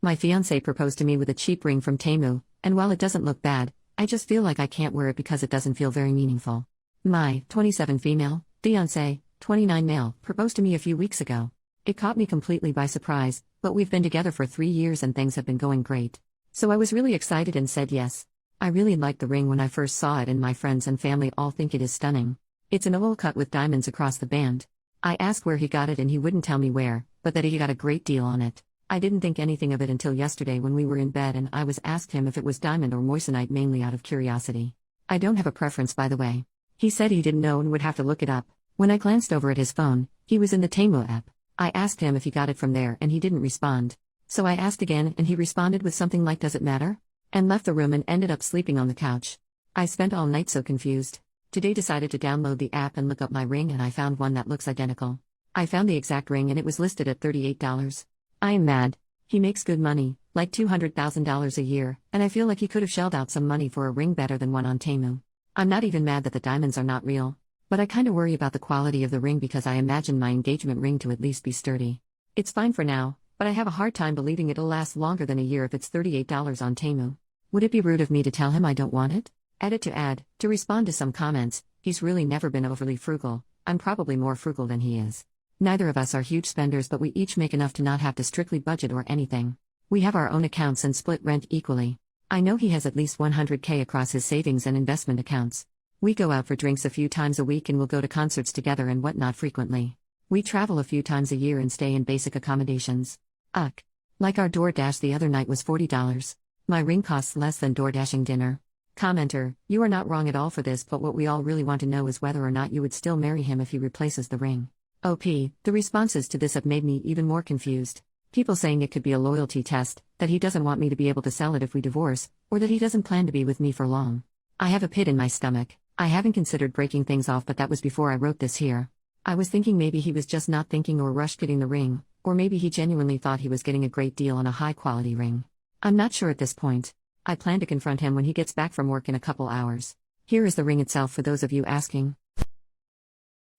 My fiancé proposed to me with a cheap ring from Temu, and while it doesn't look bad, I just feel like I can't wear it because it doesn't feel very meaningful. My 27 female fiancé, 29 male, proposed to me a few weeks ago. It caught me completely by surprise, but we've been together for 3 years and things have been going great. So I was really excited and said yes. I really liked the ring when I first saw it, and my friends and family all think it is stunning. It's an oval cut with diamonds across the band. I asked where he got it and he wouldn't tell me where, but that he got a great deal on it. I didn't think anything of it until yesterday when we were in bed and I was asked him if it was diamond or moissanite, mainly out of curiosity. I don't have a preference, by the way. He said he didn't know and would have to look it up. When I glanced over at his phone, he was in the Temu app. I asked him if he got it from there and he didn't respond. So I asked again and he responded with something like, "Does it matter?" and left the room and ended up sleeping on the couch. I spent all night so confused. Today decided to download the app and look up my ring, and I found one that looks identical. I found the exact ring and it was listed at $38. I am mad. He makes good money, like $200,000 a year, and I feel like he could have shelled out some money for a ring better than one on Temu. I'm not even mad that the diamonds are not real, but I kinda worry about the quality of the ring because I imagine my engagement ring to at least be sturdy. It's fine for now, but I have a hard time believing it'll last longer than a year if it's $38 on Temu. Would it be rude of me to tell him I don't want it? Edit to add, to respond to some comments, he's really never been overly frugal. I'm probably more frugal than he is. Neither of us are huge spenders, but we each make enough to not have to strictly budget or anything. We have our own accounts and split rent equally. I know he has at least $100K across his savings and investment accounts. We go out for drinks a few times a week and we'll go to concerts together and whatnot frequently. We travel a few times a year and stay in basic accommodations. Like our DoorDash the other night was $40. My ring costs less than DoorDashing dinner. Commenter, you are not wrong at all for this, but what we all really want to know is whether or not you would still marry him if he replaces the ring. OP, the responses to this have made me even more confused. People saying it could be a loyalty test, that he doesn't want me to be able to sell it if we divorce, or that he doesn't plan to be with me for long. I have a pit in my stomach. I haven't considered breaking things off, but that was before I wrote this here. I was thinking maybe he was just not thinking or rushed getting the ring, or maybe he genuinely thought he was getting a great deal on a high-quality ring. I'm not sure at this point. I plan to confront him when he gets back from work in a couple hours. Here is the ring itself for those of you asking.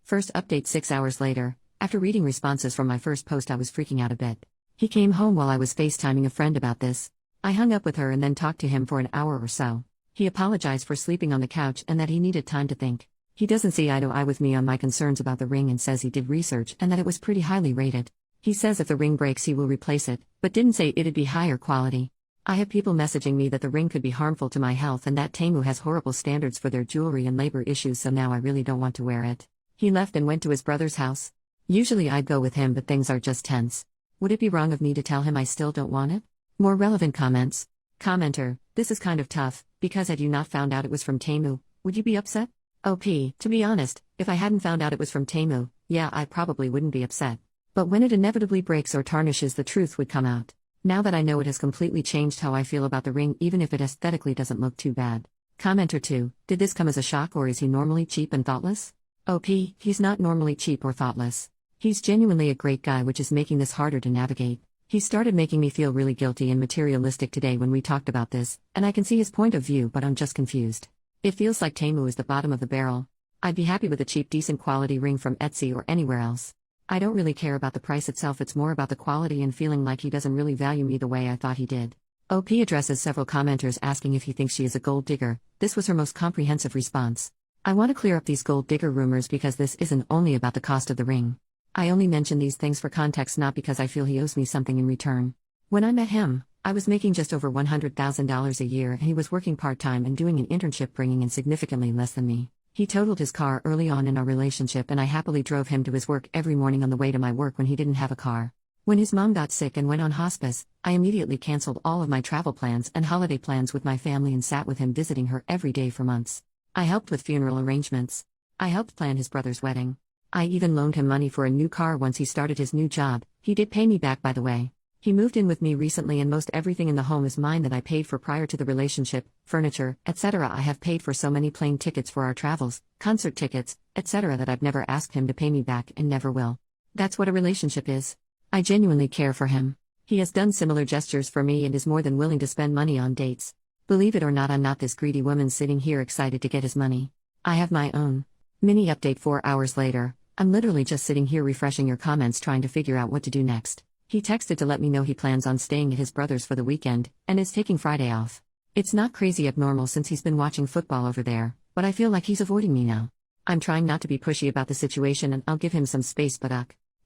First update 6 hours later. After reading responses from my first post, I was freaking out a bit. He came home while I was FaceTiming a friend about this. I hung up with her and then talked to him for an hour or so. He apologized for sleeping on the couch and that he needed time to think. He doesn't see eye to eye with me on my concerns about the ring and says he did research and that it was pretty highly rated. He says if the ring breaks he will replace it, but didn't say it'd be higher quality. I have people messaging me that the ring could be harmful to my health and that Temu has horrible standards for their jewelry and labor issues, so now I really don't want to wear it. He left and went to his brother's house. Usually I'd go with him, but things are just tense. Would it be wrong of me to tell him I still don't want it? More relevant comments. Commenter, this is kind of tough, because had you not found out it was from Temu, would you be upset? OP, to be honest, if I hadn't found out it was from Temu, yeah, I probably wouldn't be upset. But when it inevitably breaks or tarnishes, the truth would come out. Now that I know, it has completely changed how I feel about the ring, even if it aesthetically doesn't look too bad. Commenter 2, did this come as a shock or is he normally cheap and thoughtless? OP, he's not normally cheap or thoughtless. He's genuinely a great guy, which is making this harder to navigate. He started making me feel really guilty and materialistic today when we talked about this, and I can see his point of view, but I'm just confused. It feels like Temu is the bottom of the barrel. I'd be happy with a cheap, decent quality ring from Etsy or anywhere else. I don't really care about the price itself, it's more about the quality and feeling like he doesn't really value me the way I thought he did. OP addresses several commenters asking if he thinks she is a gold digger. This was her most comprehensive response. I want to clear up these gold digger rumors because this isn't only about the cost of the ring. I only mention these things for context, not because I feel he owes me something in return. When I met him, I was making just over $100,000 a year and he was working part-time and doing an internship, bringing in significantly less than me. He totaled his car early on in our relationship and I happily drove him to his work every morning on the way to my work when he didn't have a car. When his mom got sick and went on hospice, I immediately canceled all of my travel plans and holiday plans with my family and sat with him visiting her every day for months. I helped with funeral arrangements. I helped plan his brother's wedding. I even loaned him money for a new car once he started his new job. He did pay me back, by the way. He moved in with me recently and most everything in the home is mine that I paid for prior to the relationship, furniture, etc. I have paid for so many plane tickets for our travels, concert tickets, etc. that I've never asked him to pay me back and never will. That's what a relationship is. I genuinely care for him. He has done similar gestures for me and is more than willing to spend money on dates. Believe it or not, I'm not this greedy woman sitting here excited to get his money. I have my own. Mini update 4 hours later. I'm literally just sitting here refreshing your comments trying to figure out what to do next. He texted to let me know he plans on staying at his brother's for the weekend, and is taking Friday off. It's not crazy abnormal since he's been watching football over there, but I feel like he's avoiding me now. I'm trying not to be pushy about the situation and I'll give him some space, but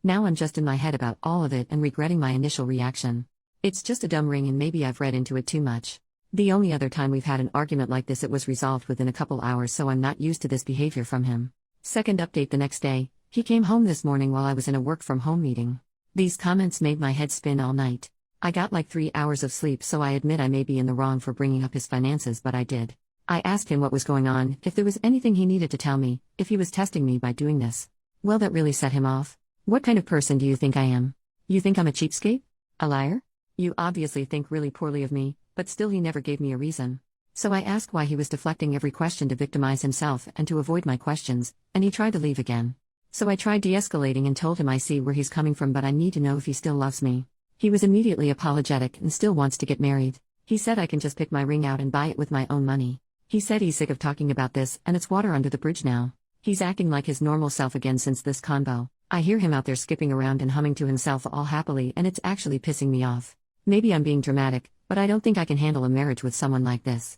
now I'm just in my head about all of it and regretting my initial reaction. It's just a dumb ring and maybe I've read into it too much. The only other time we've had an argument like this, it was resolved within a couple hours, so I'm not used to this behavior from him. Second update: the next day, he came home this morning while I was in a work from home meeting. These comments made my head spin all night. I got like 3 hours of sleep, so I admit I may be in the wrong for bringing up his finances, but I did. I asked him what was going on, if there was anything he needed to tell me, if he was testing me by doing this. Well, that really set him off. What kind of person do you think I am? You think I'm a cheapskate? A liar? You obviously think really poorly of me, but still he never gave me a reason. So I asked why he was deflecting every question to victimize himself and to avoid my questions, and he tried to leave again. So I tried de-escalating and told him I see where he's coming from, but I need to know if he still loves me. He was immediately apologetic and still wants to get married. He said I can just pick my ring out and buy it with my own money. He said he's sick of talking about this and it's water under the bridge now. He's acting like his normal self again since this convo. I hear him out there skipping around and humming to himself all happily, and it's actually pissing me off. Maybe I'm being dramatic, but I don't think I can handle a marriage with someone like this.